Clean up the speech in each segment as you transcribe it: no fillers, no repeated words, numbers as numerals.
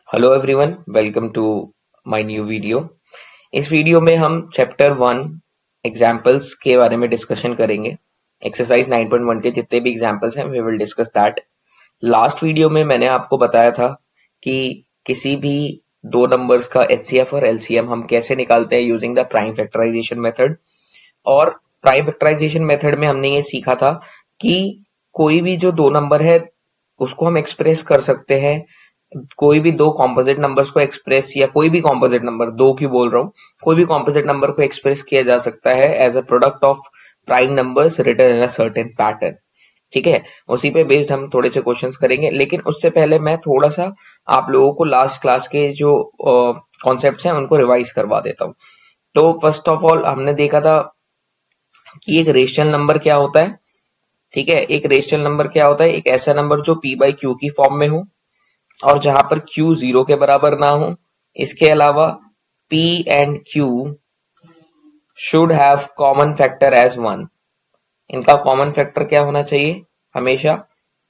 Hello everyone, welcome to my new video. इस video में हम चैप्टर 1 एग्जांपल्स के बारे में डिस्कशन करेंगे। एक्सरसाइज 9.1 के जितने भी एग्जांपल्स हैं we will discuss that. Last video में मैंने आपको बताया था कि किसी भी दो नंबर्स का एचसीएफ और एलसीएम हम कैसे निकालते हैं using the prime factorization method. और प्राइम फैक्टराइजेशन मेथड में हमने ये सीखा था कि कोई भी जो दो नंबर है उसको हम एक्सप्रेस कर सकते हैं, कोई भी दो कॉम्पोजिट नंबर्स को एक्सप्रेस, या कोई भी कॉम्पोजिट नंबर, दो क्यों बोल रहा हूँ, कोई भी कॉम्पोजिट नंबर को एक्सप्रेस किया जा सकता है as a product of prime numbers written in a certain pattern. ठीक है, उसी पे बेस्ड हम थोड़े से क्वेश्चंस करेंगे, लेकिन उससे पहले मैं थोड़ा सा आप लोगों को लास्ट क्लास के जो कॉन्सेप्ट्स हैं उनको रिवाइज करवा देता हूँ। तो फर्स्ट ऑफ ऑल हमने देखा था कि एक रेशनल नंबर क्या होता है। ठीक है, एक रेशनल नंबर क्या होता है? एक ऐसा नंबर जो p बाई क्यू की फॉर्म में हो और जहां पर q 0 के बराबर ना हो। इसके अलावा p and q should have common factor as 1। इनका कॉमन फैक्टर क्या होना चाहिए? हमेशा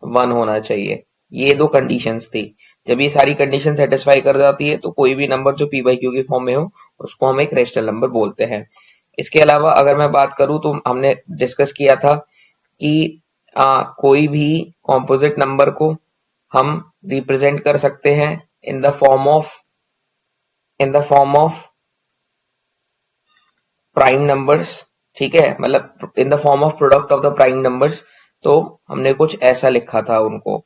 1 होना चाहिए। ये दो कंडीशंस थी। जब ये सारी कंडीशन सेटिस्फाई कर जाती है तो कोई भी नंबर जो p बाई क्यू की फॉर्म में हो उसको हम एक रेशनल नंबर बोलते हैं। इसके अलावा अगर मैं बात करूं तो हमने डिस्कस किया था कि कोई भी कॉम्पोजिट नंबर को हम रिप्रेजेंट कर सकते हैं in the form of prime numbers. ठीक है, मतलब in the form of product of the prime numbers. तो हमने कुछ ऐसा लिखा था उनको।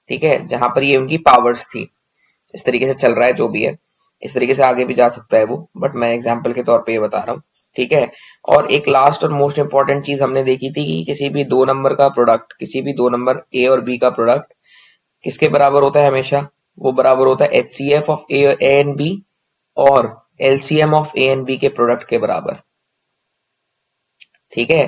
ठीक है, जहां पर ये उनकी पावर्स थी। इस तरीके से चल रहा है जो भी है, इस तरीके से आगे भी जा सकता है वो, बट मैं एग्जाम्पल के तौर पे ये बता रहा हूँ। ठीक है, और एक लास्ट और मोस्ट इंपॉर्टेंट चीज हमने देखी थी कि किसी भी दो नंबर का प्रोडक्ट, किसी भी दो नंबर ए और बी का प्रोडक्ट किसके बराबर होता है? हमेशा वो बराबर होता है HCF of A and B और LCM of A and B के प्रोडक्ट के बराबर। ठीक है,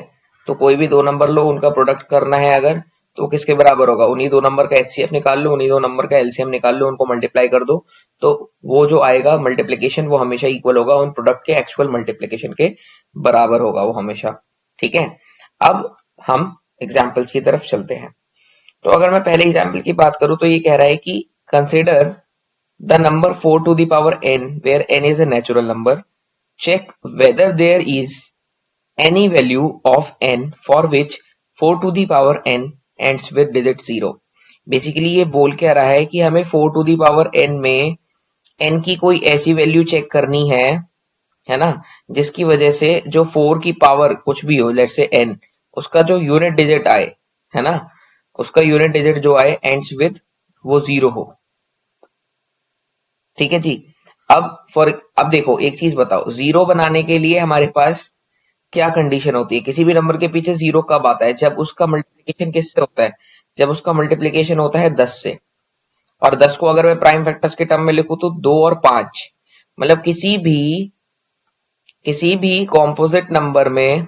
तो कोई भी दो नंबर लो, उनका प्रोडक्ट करना है अगर, तो किसके बराबर होगा? उन्हीं दो नंबर का एचसीएफ निकाल लो, उन्हीं दो नंबर का एलसीएम निकाल लो, उनको मल्टीप्लाई कर दो, तो वो जो आएगा मल्टीप्लीकेशन वो हमेशा इक्वल होगा उन प्रोडक्ट के एक्चुअल मल्टीप्लीकेशन के बराबर होगा वो हमेशा। ठीक है, अब हम एग्जाम्पल्स की तरफ चलते हैं। तो अगर मैं पहले एग्जाम्पल की बात करूं तो ये कह रहा है कि consider the number 4 to the power n where n is a natural number. Check whether there is any value of n for which 4 to the power n ends with digit 0. Basically ये बोल क्या रहा है कि हमें 4 to the power n में n की कोई ऐसी वैल्यू चेक करनी है ना, जिसकी वजह से जो 4 की पावर कुछ भी हो, लेट से n, उसका जो यूनिट डिजिट आए, है ना, उसका यूनिट डिजिट जो आए एंड्स विद वो 0 हो। ठीक है जी। अब देखो एक चीज बताओ, 0 बनाने के लिए हमारे पास क्या कंडीशन होती है? किसी भी नंबर के पीछे 0 कब आता है? जब उसका मल्टीप्लिकेशन किससे होता है? जब उसका मल्टीप्लिकेशन होता है 10 से। और 10 को अगर मैं प्राइम फैक्टर्स के टर्म में लिखूं तो 2 और 5, मतलब किसी भी कॉम्पोजिट नंबर में,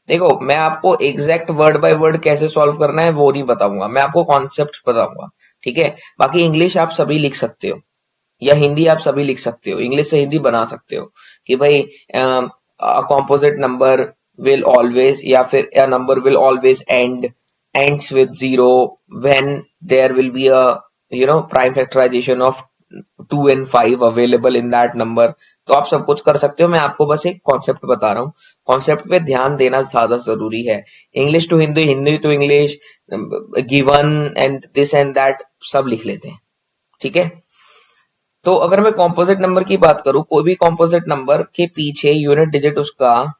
देखो मैं आपको एग्जैक्ट वर्ड बाय वर्ड कैसे सॉल्व करना है वो नहीं बताऊंगा, मैं आपको कॉन्सेप्ट बताऊंगा। ठीक है, बाकी इंग्लिश आप सभी लिख सकते हो या हिंदी आप सभी लिख सकते हो, इंग्लिश से हिंदी बना सकते हो कि भाई कॉम्पोजिट नंबर विल ऑलवेज, या फिर a number will always ends with 0 when there will be a prime factorization of 2 and 5 available in that number। तो आप सब कुछ कर सकते हो, मैं आपको बस एक कॉन्सेप्ट बता रहा हूँ। कॉन्सेप्ट पे ध्यान देना ज्यादा जरूरी है। English to Hindi, Hindi to English, given and this and that सब लिख लेते हैं। ठीक है, तो अगर मैं कॉम्पोजिट नंबर की बात करूं, कोई भी कॉम्पोजिट नंबर के पीछे यूनिट डिजिट उसका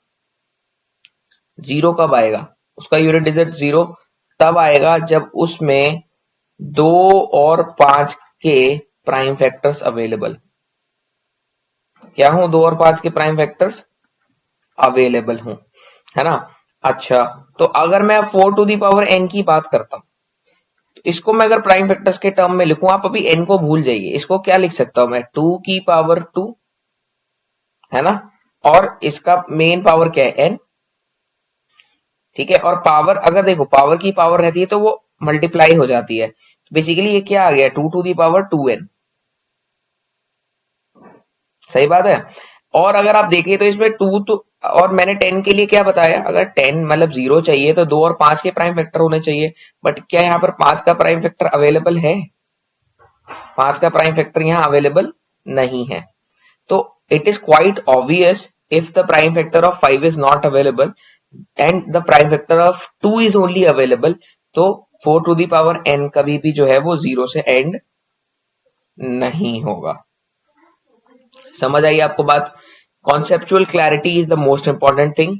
0 कब आएगा? उसका यूनिट डिजिट 0 तब आएगा जब उसमें 2 और 5 के प्राइम फैक्टर्स अवेलेबल, क्या हो? 2 और 5 के प्राइम फैक्टर्स अवेलेबल हो, है ना। अच्छा, तो अगर मैं 4 टू दी पावर n की बात करता हूं, तो इसको मैं अगर प्राइम फैक्टर्स के टर्म में लिखूं, आप अभी n को भूल जाइए, इसको क्या लिख सकता हूं मैं? 2 की पावर 2, है ना, और इसका मेन पावर क्या है? n। ठीक है, और पावर, अगर देखो पावर की पावर रहती है तो वो मल्टीप्लाई हो जाती है, बेसिकली ये क्या आ गया? 2 टू दी पावर 2n। सही बात है। और अगर आप देखिए तो इसमें 2 तो, और मैंने 10 के लिए क्या बताया? अगर 10 मतलब 0 चाहिए तो 2 और 5 के प्राइम फैक्टर होने चाहिए, बट क्या यहाँ पर 5 का प्राइम फैक्टर अवेलेबल है? 5 का प्राइम फैक्टर यहाँ अवेलेबल नहीं है। तो it is quite obvious if the prime factor of 5 is not available and the prime factor of 2 is only available, तो 4 to the power n कभी भी जो है वो 0 से एंड नहीं होगा। समझ आई आपको बात? Conceptual clarity is the most important thing.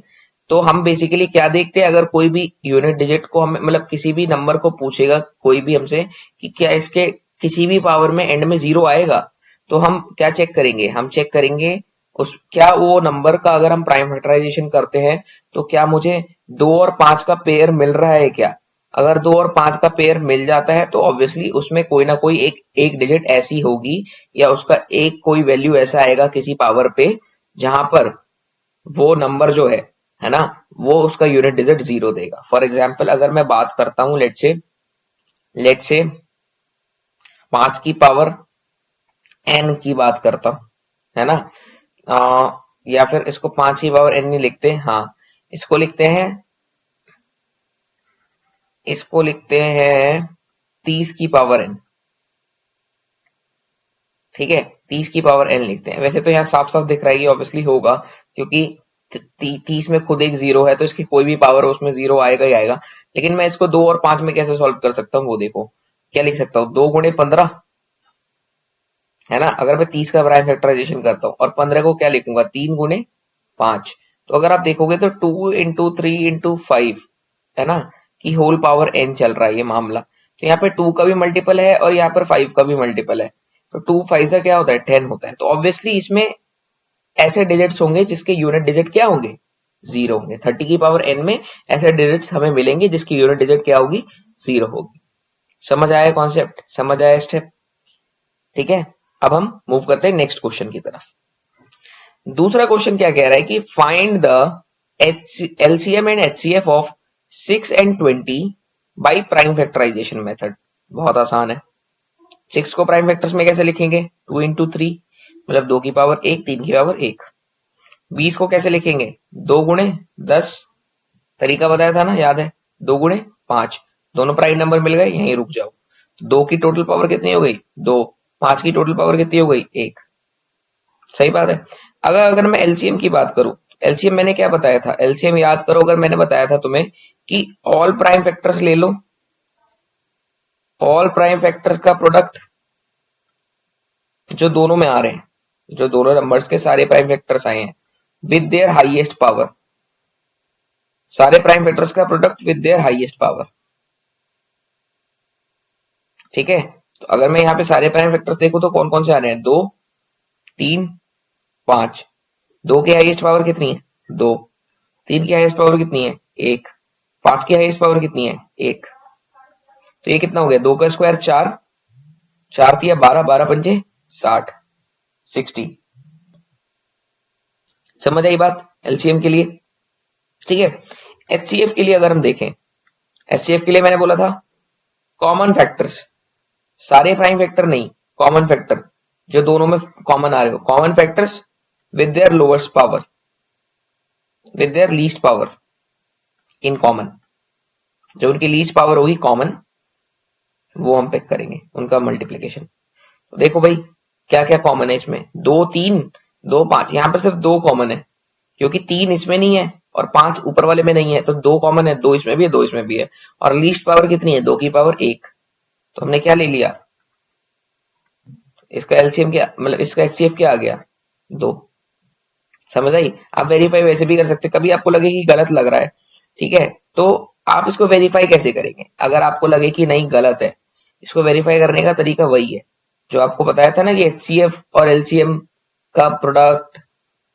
तो हम बेसिकली क्या देखते हैं, अगर कोई भी यूनिट डिजिट को हम मतलब किसी भी नंबर को पूछेगा कोई भी हमसे कि क्या इसके किसी भी पावर में एंड में 0 आएगा, तो हम क्या चेक करेंगे, हम चेक करेंगे उस क्या वो नंबर का अगर हम प्राइम फैक्टराइजेशन करते हैं तो क्या मुझे 2 और 5 का पेयर मिल रहा है क्या। अगर 2 और 5 का पेयर मिल जाता है तो ऑब्वियसली उसमें कोई ना कोई एक डिजिट ऐसी होगी या उसका एक कोई वैल्यू ऐसा आएगा किसी पावर पे जहां पर वो नंबर जो है ना, वो उसका यूनिट डिजिट 0 देगा। फॉर एग्जाम्पल अगर मैं बात करता हूं लेट से 5 की पावर n की बात करता हूं, है ना। या फिर इसको 5 की पावर n नहीं लिखते, हाँ इसको लिखते हैं 30 की पावर n। ठीक है, 30 की पावर n लिखते हैं। वैसे तो यहाँ साफ साफ दिख रहा है, ऑब्वियसली होगा क्योंकि 30 में खुद एक 0 है तो इसकी कोई भी पावर उसमें 0 आएगा ही आएगा। लेकिन मैं इसको 2 और 5 में कैसे सॉल्व कर सकता हूँ वो देखो, क्या लिख सकता हूँ, 2 गुणे 15, है ना। अगर मैं 30 का प्राइम फैक्टराइजेशन करता हूँ और 15 को क्या लिखूंगा, 3 गुणे 5। तो अगर आप देखोगे तो 2 इंटू 3 इंटू 5, है ना, कि होल पावर n चल रहा है ये मामला। तो यहाँ पे 2 का भी मल्टीपल है और यहाँ पर 5 का भी मल्टीपल है। तो 2 5 से क्या होता है, 10 होता है। तो ऑब्वियसली इसमें ऐसे डिजिट्स होंगे जिसके यूनिट डिजिट क्या होंगे, 0 होंगे। 30 की पावर n में ऐसे डिजिट्स हमें मिलेंगे जिसकी यूनिट डिजिट क्या होगी, 0 होगी। समझ आया कॉन्सेप्ट, समझ आया स्टेप? ठीक है, अब हम मूव करते हैं नेक्स्ट क्वेश्चन की तरफ। दूसरा क्वेश्चन क्या कह रहा है कि find the LCM and HCF of 6 and 20 by prime factorization method. बहुत आसान है। 6 को प्राइम फैक्टर्स में कैसे लिखेंगे, 2 इंटू 3 मतलब 2 की पावर 1, 3 की पावर 1। 20 को कैसे लिखेंगे, 2 गुणे 10, तरीका बताया था ना, याद है, 2 गुणे 5। दोनों प्राइम नंबर मिल गए, यहीं रुक जाओ। 2 की टोटल पावर कितनी हो गई, 2। 5 की टोटल पावर कितनी हो गई, 1। सही बात है। अगर मैं एलसीएम की बात करूं, एलसीएम मैंने क्या बताया था, एलसीएम याद करो, अगर मैंने बताया था तुम्हें कि ऑल प्राइम फैक्टर्स ले लो, ऑल प्राइम फैक्टर्स का प्रोडक्ट जो दोनों में आ रहे हैं, जो दोनों नंबर्स के सारे प्राइम फैक्टर्स आए हैं विद देयर हाईएस्ट पावर, सारे प्राइम फैक्टर्स का product with their highest power. ठीक है, तो अगर मैं यहाँ पे सारे प्राइम फैक्टर्स देखूं तो कौन कौन से आ रहे हैं, 2, 3, 5। 2 की हाईएस्ट पावर कितनी है, 2। 3 की हाईएस्ट पावर कितनी है, 1। 5 की हाईएस्ट पावर कितनी है, 1। तो ये कितना हो गया, 2 का स्क्वायर 4, 4 तिया 12, 12 पंजे 60, 60। समझ आई बात एलसीएम के लिए? ठीक है, एचसीएफ के लिए अगर हम देखें, एचसीएफ के लिए मैंने बोला था कॉमन फैक्टर्स, सारे प्राइम फैक्टर नहीं, कॉमन फैक्टर जो दोनों में कॉमन आ रहे हो, common factors with their lowest power, with their least power in common. जो उनकी लीस्ट पावर होगी कॉमन, वो हम पिक करेंगे उनका मल्टीप्लीकेशन। तो देखो भाई क्या क्या कॉमन है इसमें, 2 3 2 5। यहां पर सिर्फ 2 कॉमन है क्योंकि 3 इसमें नहीं है और 5 ऊपर वाले में नहीं है, तो 2 कॉमन है, 2 इसमें भी है, 2 इसमें भी है। और लीस्ट पावर कितनी है, 2 की पावर 1। तो हमने क्या ले लिया, इसका एलसीएम क्या, मतलब इसका एचसीएफ क्या आ गया, 2। समझ आई? आप वेरीफाई वैसे भी कर सकते, कभी आपको लगे कि गलत लग रहा है, ठीक है, तो आप इसको वेरीफाई कैसे करेंगे, अगर आपको लगे कि नहीं गलत है, इसको वेरीफाई करने का तरीका वही है जो आपको बताया था ना कि एचसीएफ और एलसीएम का प्रोडक्ट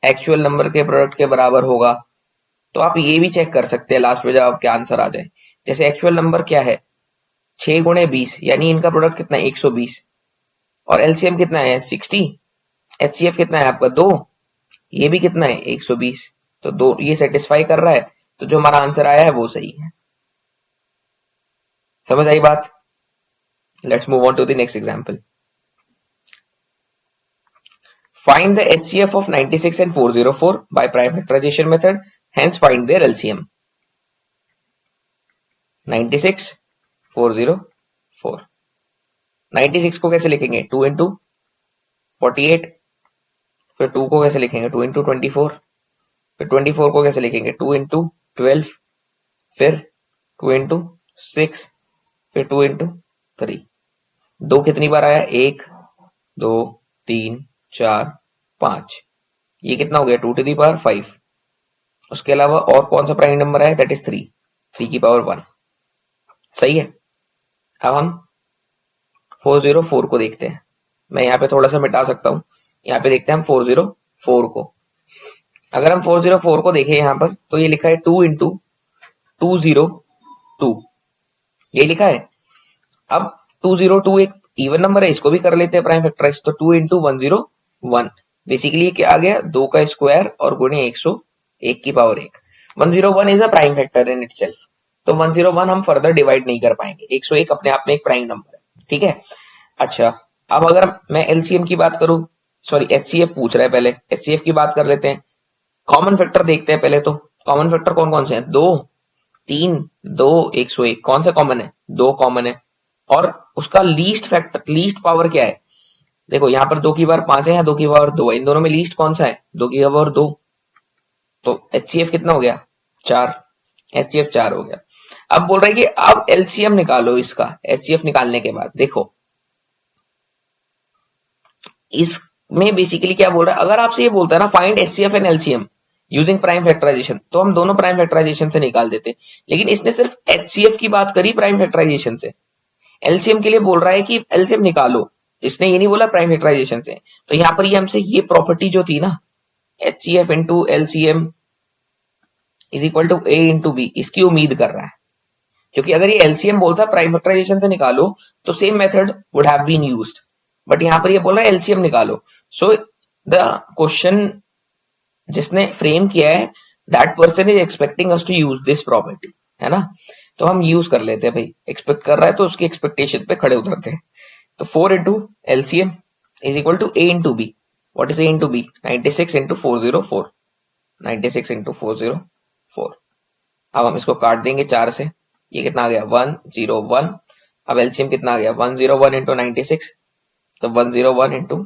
एक्चुअल नंबर के प्रोडक्ट के बराबर होगा। तो आप ये भी चेक कर सकते हैं लास्ट में जब आपके आंसर आ जाए। जैसे एक्चुअल नंबर क्या है, 6 गुणे 20, यानी इनका प्रोडक्ट कितना है, 120। और एलसीएम कितना है, 60। एचसीएफ कितना है आपका, 2। ये भी कितना है, 120। तो 2 ये सेटिस्फाई कर रहा है, तो जो हमारा आंसर आया है वो सही है। समझ आई बात? Let's move on to the next example. Find the HCF of 96 and 404 by prime factorization method, hence find their LCM. 96, 404. 96 को कैसे लिखेंगे, 2 इंटू 48, फिर 2 को कैसे लिखेंगे, 2 इंटू 24, फिर 24 को कैसे लिखेंगे, 2 इंटू 12, फिर 2 इंटू 6, फिर 2 इंटू 3। 2 कितनी बार आया, 1 2 3 4 5, ये कितना हो गया, 2 टू दी पावर 5। उसके अलावा और कौन सा प्राइम नंबर है, दैट इज 3, 3 की पावर 1। सही है। अब हम 404 को देखते हैं। मैं यहाँ पे थोड़ा सा मिटा सकता हूँ, यहाँ पे देखते हैं हम 404 को। अगर हम 404 को देखें यहाँ पर, तो ये लिखा है 2 इंटू 202, ये लिखा है। अब 202 एक इवन नंबर है, इसको भी कर लेते हैं प्राइम फैक्टराइज, तो 2 इंटू 101, बेसिकली ये क्या आ गया, 2 का स्क्वायर और गुणे 101 की power 1। 101 is a prime factor in itself, तो 101 हम फर्दर डिवाइड नहीं कर पाएंगे, 101 अपने आप में एक प्राइम नंबर है, ठीक है। अच्छा, अब अगर मैं एलसीएम की बात करूं, सॉरी एचसीएफ पूछ रहा है, पहले एचसीएफ की बात कर लेते हैं। कॉमन फैक्टर देखते हैं पहले, तो कॉमन फैक्टर कौन कौन से हैं, 2 3 2 101, कौन सा कॉमन है, 2 कॉमन है। और उसका लीस्ट फैक्टर, लीस्ट पावर क्या है, देखो यहाँ पर 2 की पावर 5 है या 2 की पावर 2 है, इन दोनों में लीस्ट कौन सा है, 2 की पावर 2, तो एचसीएफ कितना हो गया, 4, एचसीएफ 4 हो गया। अब बोल रहा है कि अब एलसीएम निकालो इसका, एचसीएफ निकालने के बाद देखो इसमें बेसिकली क्या बोल रहा है, अगर आपसे ये बोलता है ना find HCF and LCM using prime factorization, तो हम दोनों प्राइम फैक्टराइजेशन से निकाल देते, लेकिन इसने सिर्फ एचसीएफ की बात करी प्राइम फैक्टराइजेशन से। एलसीएम के लिए बोल रहा है कि एलसीएम निकालो, इसने ये नहीं बोला प्राइम फैक्टराइजेशन से। तो यहाँ पर ये हमसे ये प्रॉपर्टी जो थी ना, HCF into LCM is equal to A into B, इसकी उम्मीद कर रहा है, क्योंकि अगर ये एलसीएम बोलता प्राइम फैक्टराइजेशन से निकालो तो same method would have been used, but यहां पर ये बोला एलसीएम निकालो। सो द क्वेश्चन जिसने फ्रेम किया है, that person is expecting us to use this property, है ना। तो हम यूज कर लेते हैं भाई, एक्सपेक्ट कर रहा है तो उसकी एक्सपेक्टेशन पे खड़े उतरते हैं। तो 4 into LCM is equal to A into B. What is A into B, 96 into 404, 96 into 404। अब हम इसको काट देंगे 4 से, ये कितना आ गया, 101। अब एलसीएम कितना आ गया, 101 इंटू 96, तो 101 इंटू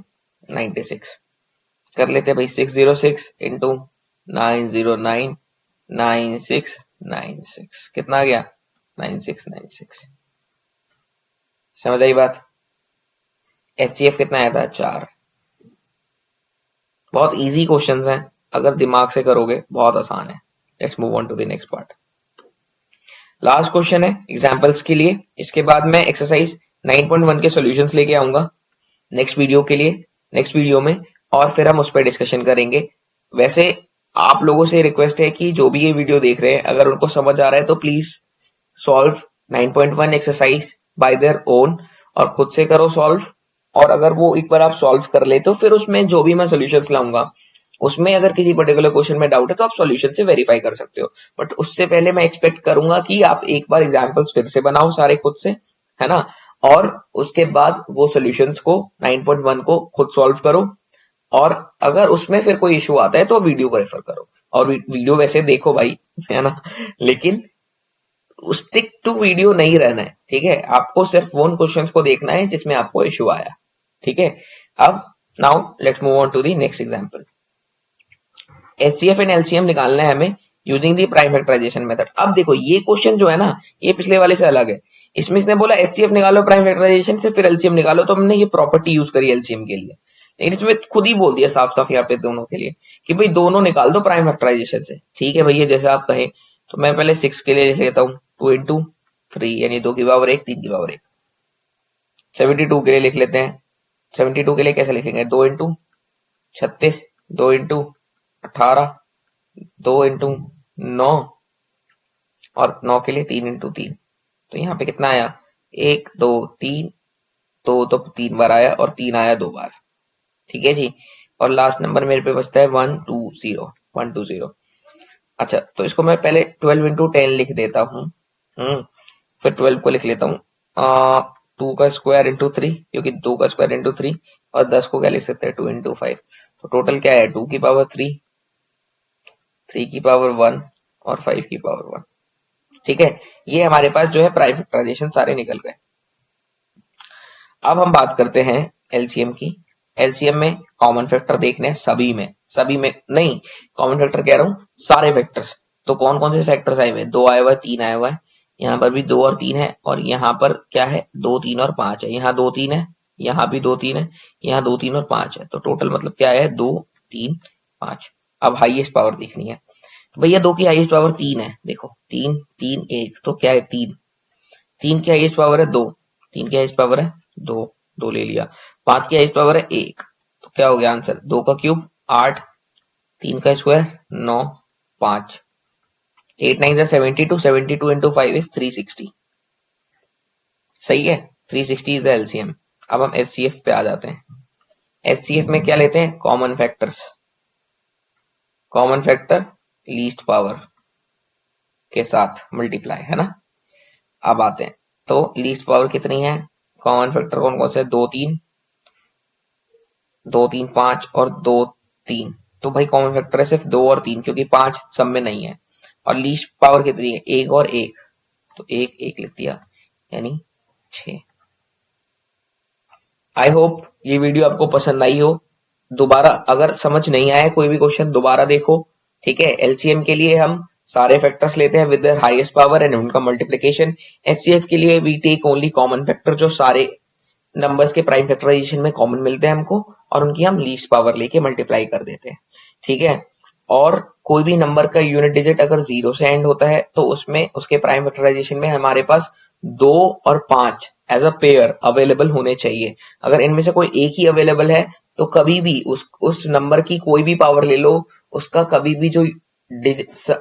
96 कर लेते हैं भाई, 606 इंटू 909 9696 कितना आ गया, 9696। समझ आई बात। एचसीएफ कितना आया था, 4। बहुत इजी क्वेश्चंस हैं, अगर दिमाग से करोगे बहुत आसान है। Let's move on to the next part. Last question है एग्जांपल्स के लिए, इसके बाद मैं एक्सरसाइज 9.1 के सॉल्यूशंस लेके आऊंगा नेक्स्ट वीडियो के लिए, नेक्स्ट वीडियो में, और फिर हम उस पर डिस्कशन करेंगे। वैसे आप लोगों से रिक्वेस्ट है कि जो भी ये वीडियो देख रहे हैं, अगर उनको समझ आ रहा है तो please solve 9.1 exercise by their own, और खुद से करो सॉल्व। और अगर वो एक बार आप सॉल्व कर ले तो फिर उसमें जो भी मैं सॉल्यूशंस लाऊंगा, उसमें अगर किसी पर्टिकुलर क्वेश्चन में डाउट है तो आप सॉल्यूशन से वेरीफाई कर सकते हो। बट उससे पहले मैं एक्सपेक्ट करूंगा कि आप एक बार एग्जांपल्स फिर से बनाओ सारे खुद से, है ना, और उसके बाद वो सॉल्यूशंस को 9.1 को खुद सॉल्व करो। और अगर उसमें फिर कोई इशू आता है तो वीडियो को रेफर करो, और वीडियो वैसे देखो भाई, है ना, लेकिन स्टिक टू वीडियो नहीं रहना है, ठीक है। आपको सिर्फ उन क्वेश्चंस को देखना है जिसमें आपको इशू आया, ठीक है। अब now let's move on to the next example. HCF and LCM निकालना है हमें using the prime factorization method. अब देखो ये क्वेश्चन जो है ना, ये पिछले वाले से अलग है। इसमें इसने बोला एचसीएफ निकालो प्राइम फैक्टराइजेशन से, फिर एलसीएम निकालो, तो हमने ये प्रॉपर्टी यूज करी एलसीएम के लिए। लेकिन इसमें खुद ही बोल दिया साफ साफ यहाँ पे दोनों के लिए कि भाई दोनों निकाल दो प्राइम फैक्टराइजेशन से, ठीक है भैया, जैसे आप कहें। तो मैं पहले 6 के लिए लिख लेता हूँ 2 इंटू 3, यानी 2 की पावर 1, 3 की पावर 1। 72 के लिए लिख लेते हैं, 72 के लिए कैसे लिखेंगे, 2 इंटू 36, 2 इंटू 18, 2 इंटू 9, और 9 के लिए 3 इंटू 3। तो यहाँ पे कितना आया, 1 2 3, 2 तो 3 बार आया और 3 आया 2 बार, ठीक है जी। और लास्ट नंबर मेरे पे बचता है 120, 120। अच्छा, तो इसको मैं पहले 12 इंटू 10 लिख देता हूँ, फिर 12 को लिख लेता हूँ 2 का स्क्वायर इंटू 3, क्योंकि 2 का स्क्वायर इंटू 3, और 10 को क्या लिख सकते हैं, 2 इंटू 5। तो टोटल क्या है, 2 की पावर 3, 3 की पावर 1, और 5 की पावर 1, ठीक है। ये हमारे पास जो है प्राइम फैक्टराइजेशन सारे निकल गए। अब हम बात करते हैं एलसीएम की। एलसीएम में कॉमन फैक्टर देखने हैं सभी में नहीं, कॉमन फैक्टर कह रहा हूं सारे फैक्टर्स। तो कौन कौन से फैक्टर्स आए हुए हैं? 2 आया हुआ है, 3 आया हुआ है, यहाँ पर भी 2 और 3 है, और यहाँ पर क्या है 2 3 और 5 है, यहाँ 2 3 है, यहाँ भी 2 3 है, यहाँ 2 3 और 5 है, तो टोटल मतलब क्या है 2 3 5। अब हाईएस्ट पावर देखनी है, तो भैया 2 की हाईएस्ट पावर 3 है, देखो 3 3 1, तो क्या है 3, 3 की हाईएस्ट पावर है 2, 3 की हाईएस्ट पावर है 2, 2 ले लिया, 5 की हाईएस्ट पावर है 1, तो क्या हो गया आंसर 2 का क्यूब 8, 3 का स्क्वायर 9, 5, 8 9 जा 72, 72 into 5 is 360। सही है, 360 इज एलसीएम। अब हम एचसीएफ पे आ जाते हैं। एचसीएफ में क्या लेते हैं? Common factors, common factor least power के साथ मल्टीप्लाई, है ना। अब आते हैं, तो लीस्ट पावर कितनी है? कॉमन फैक्टर कौन कौन से? 2 3, 2 3 5 और 2 3। तो भाई कॉमन फैक्टर है सिर्फ 2 और 3, क्योंकि 5 सब में नहीं है। और लीस्ट पावर कितनी है? 1 और 1, तो 1 1 लिख दिया, यानी 6। आई होप ये वीडियो आपको पसंद आई हो। दोबारा अगर समझ नहीं आया कोई भी क्वेश्चन दोबारा देखो, ठीक है। एलसीएम के लिए हम सारे फैक्टर्स लेते हैं with their highest power and उनका मल्टीप्लिकेशन। एचसीएफ के लिए we take only common factor, जो सारे नंबर्स के प्राइम फैक्टराइजेशन में कॉमन मिलते हैं हमको, और उनकी हम लीस्ट पावर लेके मल्टीप्लाई कर देते हैं, ठीक है। और कोई भी नंबर का यूनिट डिजिट अगर 0 से एंड होता है तो उसमें उसके प्राइम फैक्टराइजेशन में हमारे पास 2 और 5 एज अ पेयर अवेलेबल होने चाहिए। अगर इनमें से कोई एक ही अवेलेबल है तो कभी भी उस नंबर की कोई भी पावर ले लो, उसका कभी भी जो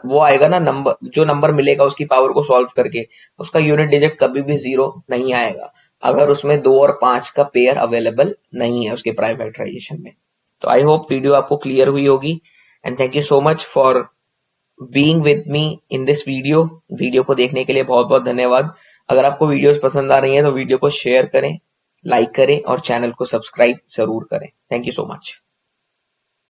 वो आएगा ना, नंबर जो नंबर मिलेगा उसकी पावर को सॉल्व करके, उसका यूनिट डिजिट कभी भी 0 नहीं आएगा अगर उसमें 2 और 5 का पेयर अवेलेबल नहीं है उसके प्राइम फैक्टराइजेशन में। तो आई होप वीडियो आपको क्लियर हुई होगी, and thank you so much for being with me in this video. Video को देखने के लिए बहुत बहुत धन्यवाद। अगर आपको वीडियोस पसंद आ रही हैं तो वीडियो को शेयर करें, लाइक करें और चैनल को सब्सक्राइब जरूर करें। Thank you so much.